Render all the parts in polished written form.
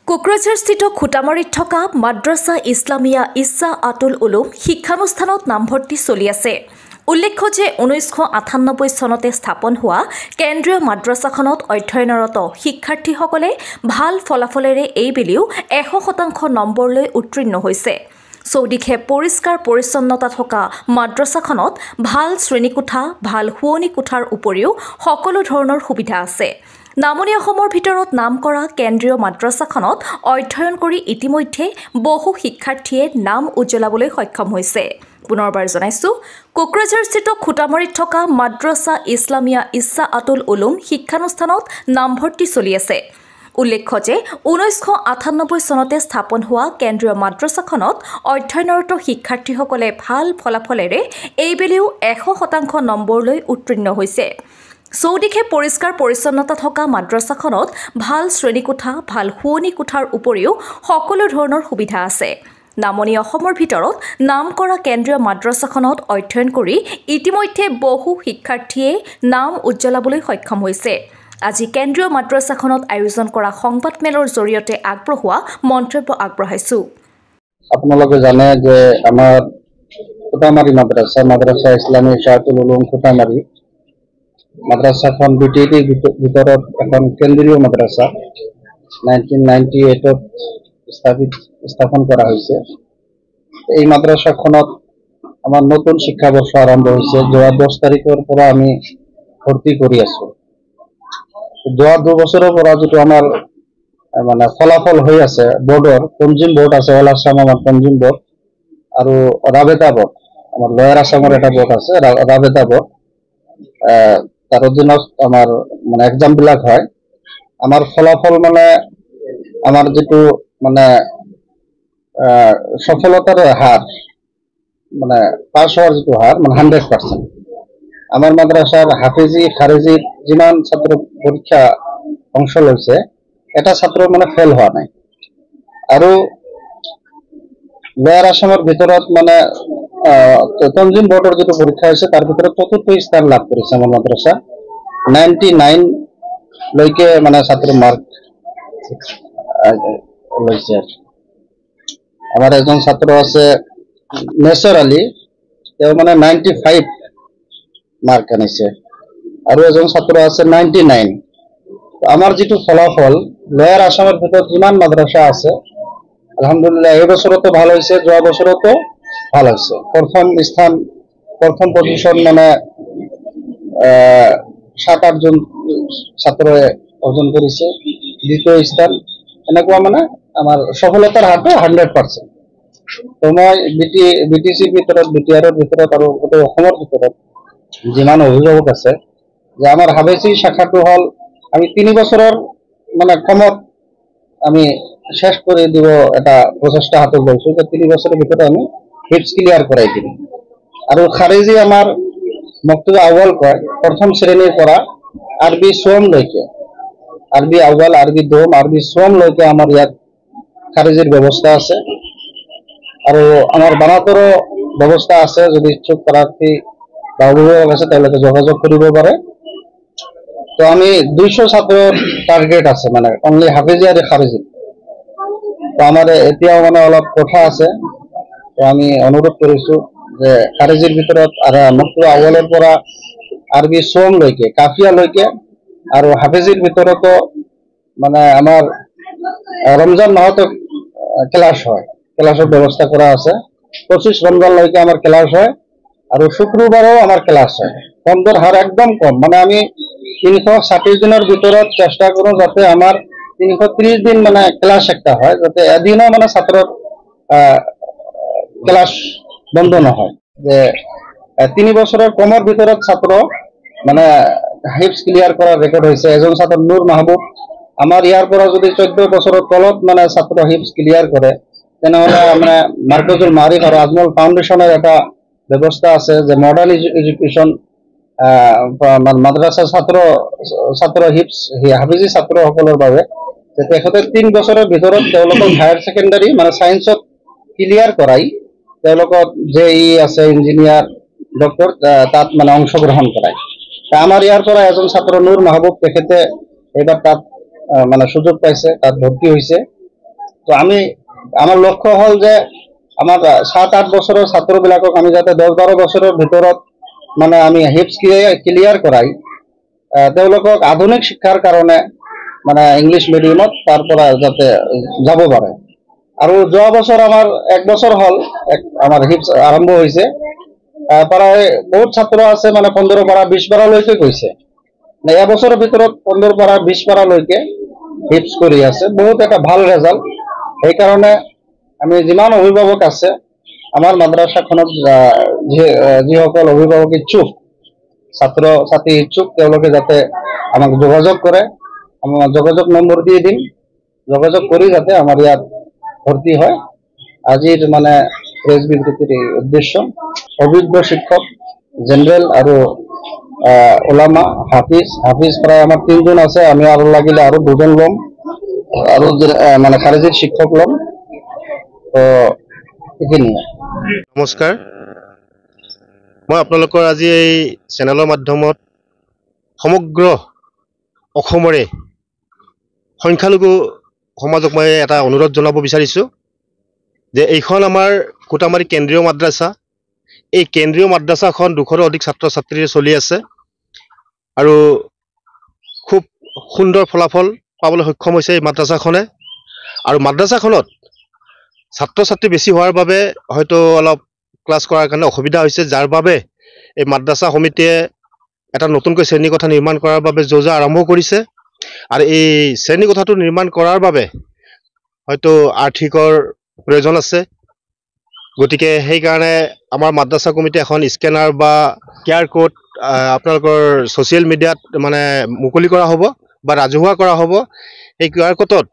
কোকৰাঝাৰস্থিত খুটামাৰীত থকা মাদ্ৰাছা ইছলামিয়া ইচ্ছা আতুল উলুম শিক্ষানুষ্ঠানত নামভৰ্তি চলি আছে। উল্লেখ্য যে 1998 চনতে স্থাপন হোৱা কেন্দ্ৰীয় মাদ্ৰাছাখনত অধ্যয়নৰত শিক্ষাৰ্থীসকলে ভাল ফলাফলেৰে এইবেলিও 100% নম্বৰ লৈ উত্তীৰ্ণ হৈছে। চৌদিশে পৰিষ্কাৰ পৰিচ্ছন্নতা থকা মাদ্ৰাছাখনত ভাল শ্ৰেণীকোঠা, ভাল শুৱনি কোঠাৰ উপৰিও সকলো ধৰণৰ সুবিধা আছে। নামনি অসমৰ ভিতৰত নাম কৰা কেন্দ্ৰীয় মাদ্ৰাছাখনত অধ্যয়ন কৰি ইতিমধ্যে বহু শিক্ষাৰ্থীয়ে নাম উজ্বলাবলৈ সক্ষম হৈছে। পুনৰবাৰ জনাইছো, কোকৰাঝাৰস্থিত খুটামাৰীত থকা মাদ্ৰাছা ইছলামিয়া ইচ্ছা আতুল উলুম শিক্ষানুষ্ঠানত নামভৰ্তি চলি আছে। উল্লেখ্য যে 1998 চনতে স্থাপন হোৱা কেন্দ্ৰীয় মাদ্ৰাছাখনত অধ্যয়নৰত শিক্ষাৰ্থীসকলে ভাল ফলাফলেৰে এইবেলিও 100% নম্বৰ লৈ উত্তীৰ্ণ হৈছে। চৌদিশে পৰিষ্কাৰ পৰিচ্ছন্নতা থকা মাদ্ৰাছাখনত ভাল শ্ৰেণীকোঠা, ভাল শুৱনি কোঠাৰ উপৰিও সকলো ধৰণৰ সুবিধা আছে। নামনি অসমৰ ভিতৰত নাম কৰা কেন্দ্ৰীয় মাদ্ৰাছাখনত অধ্যয়ন কৰি ইতিমধ্যে বহু শিক্ষাৰ্থীয়ে নাম উজ্বলাবলৈ সক্ষম হৈছে। আজি কেন্দ্ৰীয় মাদ্ৰাছাখনত আয়োজন কৰা সংবাদমেলৰ জৰিয়তে আগবঢ়োৱা মন্তব্য আগবঢ়াইছো। আপোনালোকে জানে যে আমাৰ খুটামাৰী মাদ্ৰাছা ইছলামী ইচ্ছা আতুল উলুম খুটামাৰী মাদ্ৰাছাখন বিটিডিৰ ভিতৰত এখন কেন্দ্ৰীয় মাদ্ৰাছা 1998ত স্থাপন কৰা হৈছে। এই মাদ্ৰাছাখনত আমাৰ নতুন শিক্ষাবৰ্ষ আৰম্ভ হৈছে। যোৱা 10 তাৰিখৰ পৰা আমি ভৰ্তি কৰি আছো। যোৱা 2 বছৰৰ পৰা যিটো আমাৰ মানে ফলাফল হৈ আছে, বোৰ্ডৰ পঞ্জিম বোৰ্ড আছে, অল আছাম আমাৰ পঞ্জিম বোৰ্ড আৰু ৰাবেতা বোৰ্ড, আমাৰ লয়াৰ আছামৰ এটা বোৰ্ড আছে, ৰাবেতা বোৰ্ড। তাৰ অধীনত আমাৰ মানে এক্সাম বিলাক হয়। আমাৰ ফলাফল মানে আমাৰ যিটো মানে সফলতাৰ হাৰ মানে পাছ হোৱাৰ যিটো হাৰ মানে 100%। আমাৰ মাদ্ৰাছাৰ হাফিজি খাৰিজি যিমান ছাত্ৰ পৰীক্ষা অংশ লৈছে, এটা ছাত্ৰ মানে ফেল হোৱা নাই। আৰু লয়াৰ আছামৰ ভিতৰত মানে পঞ্জিম বোৰ্ডৰ যিটো পৰীক্ষা হৈছে তাৰ ভিতৰত 4th স্থান লাভ কৰিছে আমাৰ মাদ্ৰাছা। 99 লৈকে মানে ছাত্ৰ মাৰ্ক লৈছে। আমাৰ এজন ছাত্ৰ আছে নেছৰ আলী, তেওঁ মানে 95 মাৰ্ক আনিছে আৰু এজন ছাত্ৰ আছে 99। আমাৰ যিটো ফলাফল লয়াৰ আছামৰ ভিতৰত যিমান মাদ্ৰাছা আছে, আলহামদুলিল্লাহ এই বছৰতো ভাল হৈছে, যোৱা বছৰতো ভাল হৈছে। প্ৰথম পজিশন মানে 7-8 জন ছাত্ৰই অৰ্জন কৰিছে, দ্বিতীয় স্থান। এনেকুৱা মানে আমাৰ সফলতাৰ হাৰটো 100%। তো মই বিটিচিৰ ভিতৰত, বিটিআৰৰ ভিতৰত আৰু গোটেই অসমৰ ভিতৰত যিমান অভিভাৱক আছে, যে আমাৰ হাবেচি শাখাটো হ'ল আমি 3 বছৰৰ মানে কমত আমি শেষ কৰি দিব এটা প্ৰচেষ্টা হাতত লৈছো যে 3 বছৰৰ ভিতৰত আমি হিপছ ক্লিয়াৰ কৰাই দিম। আৰু খাৰিজি আমাৰ মক্তবা আউৱাল কয়, প্ৰথম শ্ৰেণীৰ পৰা আৰবি সোম লৈকে, আৰবি আউৱাল, আৰবি দোম, আৰবি সোম লৈকে আমাৰ ইয়াত খাৰিজিৰ ব্যৱস্থা আছে। আৰু আমাৰ বানাতৰো ব্যৱস্থা আছে। যদি ইচ্ছুক প্ৰাৰ্থী বা অভিভাৱক আছে তেওঁলোকে যোগাযোগ কৰিব পাৰে। তো আমি 200 ছাত্ৰৰ টাৰ্গেট আছে, মানে অনলি হাফিজি আৰু খাৰিজি। তো আমাৰ এতিয়াও মানে অলপ কথা আছে। তো আমি অনুৰোধ কৰিছো যে খাৰিজিৰ ভিতৰত আৰু মক্তবা আউৱালৰ পৰা আৰবি সোম লৈকে, কাফিয়া লৈকে, আৰু হাফিজিৰ ভিতৰতো মানে আমাৰ ৰমজান মাহতো ক্লাছ হয়, ক্লাছৰ ব্যৱস্থা কৰা আছে। 25 ৰমজানলৈকে আমাৰ ক্লাছ হয় আৰু শুক্ৰবাৰেও আমাৰ ক্লাছ হয়। বন্ধৰ হাৰ একদম কম, মানে আমি 360 দিনৰ ভিতৰত চেষ্টা কৰো যাতে আমাৰ 330 দিন মানে ক্লাছ একটা হয়, যাতে এদিনও মানে ছাত্ৰৰ ক্লাছ বন্ধ নহয়। যে 3 বছৰৰ কমৰ ভিতৰত ছাত্ৰ মানে হিপছ ক্লিয়াৰ কৰাৰ ৰেকৰ্ড হৈছে এজন ছাত্ৰ নুৰ মাহবুব। আমাৰ ইয়াৰ পৰা যদি 14 বছৰৰ তলত মানে ছাত্ৰ হিপছ ক্লিয়াৰ কৰে, তেনেহ'লে মানে মাৰ্কাজুল মাৰিফ আৰু আজমল ফাউণ্ডেশ্যনৰ এটা ব্যৱস্থা আছে যে মডাৰ্ণ এডুকেশ্যন মাদ্ৰাছা ছাত্ৰ হিপছ হাফিজি ছাত্ৰসকলৰ বাবে, যে তেখেতে 3 বছৰৰ ভিতৰত তেওঁলোকক হায়াৰ ছেকেণ্ডাৰী মানে ছায়েন্সত ক্লিয়াৰ কৰাই তেওঁলোকক JEE আছে, ইঞ্জিনিয়াৰ, ডক্টৰ, তাত মানে অংশগ্ৰহণ কৰায়। আমাৰ ইয়াৰ পৰা এজন ছাত্ৰ নুৰ মাহবুব, তেখেতে এইবাৰ তাত মানে সুযোগ পাইছে, তাত ভৰ্তি হৈছে। তো আমাৰ লক্ষ্য হল যে আমাৰ 7-8 বছৰৰ ছাত্ৰবিলাকক আমি যাতে 10-12 বছৰৰ ভিতৰত মানে আমি হিপছ ক্লিয়াৰ কৰাই তেওঁলোকক আধুনিক শিক্ষাৰ কাৰণে মানে ইংলিছ মিডিয়ামত তাৰ পৰা যাতে যাব পাৰে। আৰু যোৱা বছৰ আমাৰ 1 বছৰ হ'ল আমাৰ হিপছ আৰম্ভ হৈছে, প্ৰায় বহুত ছাত্ৰ আছে মানে 15 পৰা 20 পাৰালৈকে গৈছে। এবছৰৰ ভিতৰত 15 পৰা 20 পাৰালৈকে হিপছ কৰি আছে, বহুত এটা ভাল ৰেজাল্ট। সেইকাৰণে আমি যিমান অভিভাৱক আছে আমাৰ মাদ্ৰাসাখনত যিসকল অভিভাৱক ইচ্ছুক, ছাত্ৰ ছাত্ৰী ইচ্ছুক, তেওঁলোকে যাতে আমাক যোগাযোগ কৰে। আমাৰ যোগাযোগ নম্বৰ দিয়ে দিম, যোগাযোগ কৰি যাতে আমাৰ ইয়াত ভৰ্তি হয়। আজিৰ মানে প্ৰেছ বিবৃতিৰ উদ্দেশ্য অভিজ্ঞ শিক্ষক জেনেৰেল আৰু ওলামা হাফিজ প্ৰায় আমাৰ 3জন আছে, আমি আৰু লাগিলে আৰু 2জন ল'ম আৰু মানে খাৰিজিৰ শিক্ষক ল'ম। তো এইখিনিয়ে। নমস্কাৰ, মই আপোনালোকৰ আজি এই চেনেলৰ মাধ্যমত সমগ্ৰ অসমৰে সংখ্যালঘু সমাজক মই এটা অনুৰোধ জনাব বিচাৰিছোঁ যে এইখন আমাৰ কুটামাৰী কেন্দ্ৰীয় মাদ্ৰাছা। এই কেন্দ্ৰীয় মাদ্ৰাছাখন 200ৰো অধিক ছাত্ৰ ছাত্ৰীৰে চলি আছে আৰু খুব সুন্দৰ ফলাফল পাবলৈ সক্ষম হৈছে এই মাদ্ৰাছাখনে। আৰু মাদ্ৰাছাখনত ছাত্ৰ ছাত্ৰী বেছি হোৱাৰ বাবে হয়তো অলপ ক্লাছ কৰাৰ কাৰণে অসুবিধা হৈছে, যাৰ বাবে এই মাদ্ৰাছা সমিতিয়ে এটা নতুনকৈ শ্ৰেণীকোঠা নিৰ্মাণ কৰাৰ বাবে যোজা আৰম্ভ কৰিছে। আৰু এই শ্ৰেণীকোঠাটো নিৰ্মাণ কৰাৰ বাবে হয়তো আৰ্থিকৰ প্ৰয়োজন আছে, গতিকে সেইকাৰণে আমাৰ মাদ্ৰাছা কমিটি এখন স্কেনাৰ বা QR কোড আপোনালোকৰ ছ'চিয়েল মিডিয়াত মানে মুকলি কৰা হ'ব বা ৰাজহুৱা কৰা হ'ব। সেই QR কোডত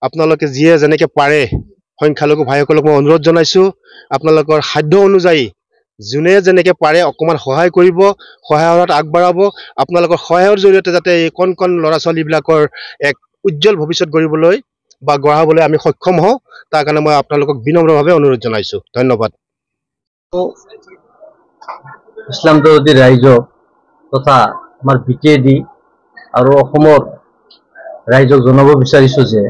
আপোনালোকে যিয়ে যেনেকৈ পাৰে সংখ্যালঘু ভাইসকলক মই অনুৰোধ জনাইছোঁ, আপোনালোকৰ সাধ্য অনুযায়ী যোনে যেনেকৈ পাৰে অকণমান সহায় কৰিব, সহায়ত আগবাঢ়াব। আপোনালোকৰ সহায়ৰ জৰিয়তে যাতে এই কণ কণ ল'ৰা ছোৱালীবিলাকৰ এক উজ্জ্বল ভৱিষ্যত গঢ়িবলৈ বা গঢ়াবলৈ আমি সক্ষম হওঁ, তাৰ কাৰণে মই আপোনালোকক বিনম্ৰভাৱে অনুৰোধ জনাইছোঁ। ধন্যবাদ। ইছলাম দৰদী ৰাইজক তথা আমাৰ BTAD আৰু অসমৰ ৰাইজক জনাব বিচাৰিছোঁ যে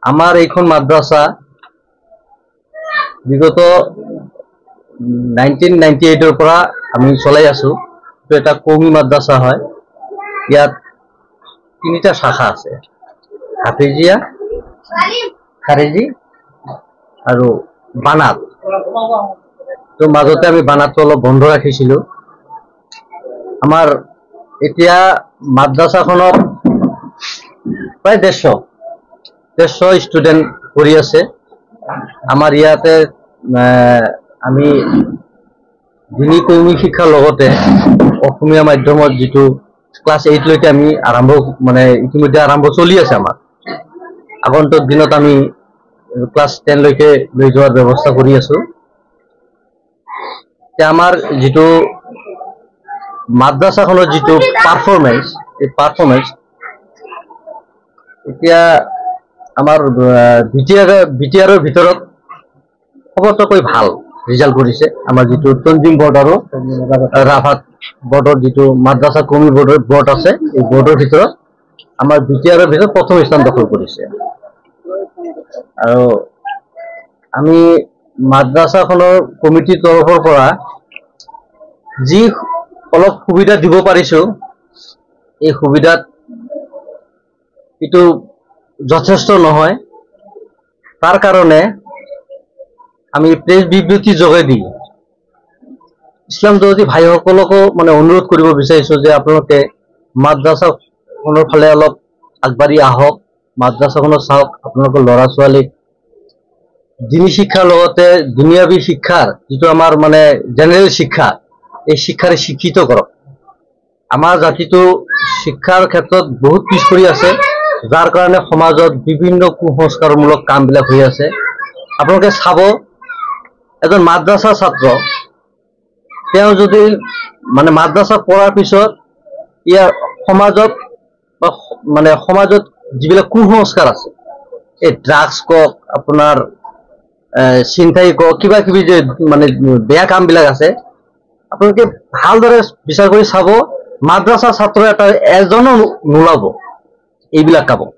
আমাৰ এইখন মাদ্ৰাছা বিগত 1998ৰ পৰা আমি চলাই আছোঁ। এইটো এটা কৌমি মাদ্ৰাছা হয়। ইয়াত 3টা শাখা আছে, হাফিজিয়া, খাৰিজি আৰু বানাত। তো মাজতে আমি বানাতটো অলপ বন্ধ ৰাখিছিলোঁ। আমাৰ এতিয়া মাদ্ৰাছাখনত প্ৰায় 150 ষ্টুডেণ্ট পঢ়ি আছে। আমাৰ ইয়াতে আমি দিনী কৌমি শিক্ষাৰ লগতে অসমীয়া মাধ্যমত যিটো ক্লাছ 8লৈকে আমি ইতিমধ্যে আৰম্ভ চলি আছে। আমাৰ আগন্তুক দিনত আমি ক্লাছ 10লৈকে লৈ যোৱাৰ ব্যৱস্থা কৰি আছোঁ। আমাৰ যিটো মাদ্ৰাছাখনৰ যিটো পাৰফৰ্মেঞ্চ, এই পাৰফৰ্মেঞ্চ এতিয়া আমাৰ BTR ভিতৰত সবতকৈ ভাল ৰিজাল্ট কৰিছে। আমাৰ যিটো তঞ্জিম বৰ্ড আৰু ৰাভাত বৰ্ডৰ যিটো মাদ্ৰাছা কৌমি বৰ্ড আছে, এই বৰ্ডৰ ভিতৰত আমাৰ BTR ভিতৰত প্ৰথম স্থান দখল কৰিছে। আৰু আমি মাদ্ৰাছাখনৰ কমিটিৰ তৰফৰ পৰা যি অলপ সুবিধা দিব পাৰিছোঁ, এই সুবিধাত এইটো যথেষ্ট নহয়। তাৰ কাৰণে আমি প্ৰেছ বিবৃতি যোগেদি ইছলাম দৰদী ভাইসকলকো অনুৰোধ কৰিব বিচাৰিছোঁ যে আপোনালোকে মাদ্ৰাছাখনৰ ফালে অলপ আগবাঢ়ি আহক, মাদ্ৰাছাখনো চাওক। আপোনালোকৰ ল'ৰা ছোৱালীক দিনী শিক্ষাৰ লগতে দুনিয়াবী শিক্ষাৰ যিটো আমাৰ জেনেৰেল শিক্ষা, এই শিক্ষাৰে শিক্ষিত কৰক। আমাৰ জাতিটো শিক্ষাৰ ক্ষেত্ৰত বহুত পিছ পৰি আছে, যাৰ কাৰণে সমাজত বিভিন্ন কুসংস্কাৰমূলক কামবিলাক হৈ আছে। আপোনালোকে চাব, এজন মাদ্ৰাছা ছাত্ৰ তেওঁ যদি মাদ্ৰাছা পঢ়াৰ পিছত ইয়াৰ সমাজত যিবিলাক কুসংস্কাৰ আছে, এই ড্ৰাগছ কওক, আপোনাৰ চিন্তাই কওক, কিবা কিবি যে বেয়া কামবিলাক আছে, আপোনালোকে ভালদৰে বিচাৰ কৰি চাব। মাদ্ৰাছা ছাত্ৰ এজনো নোলাব এইবিলাক কামত।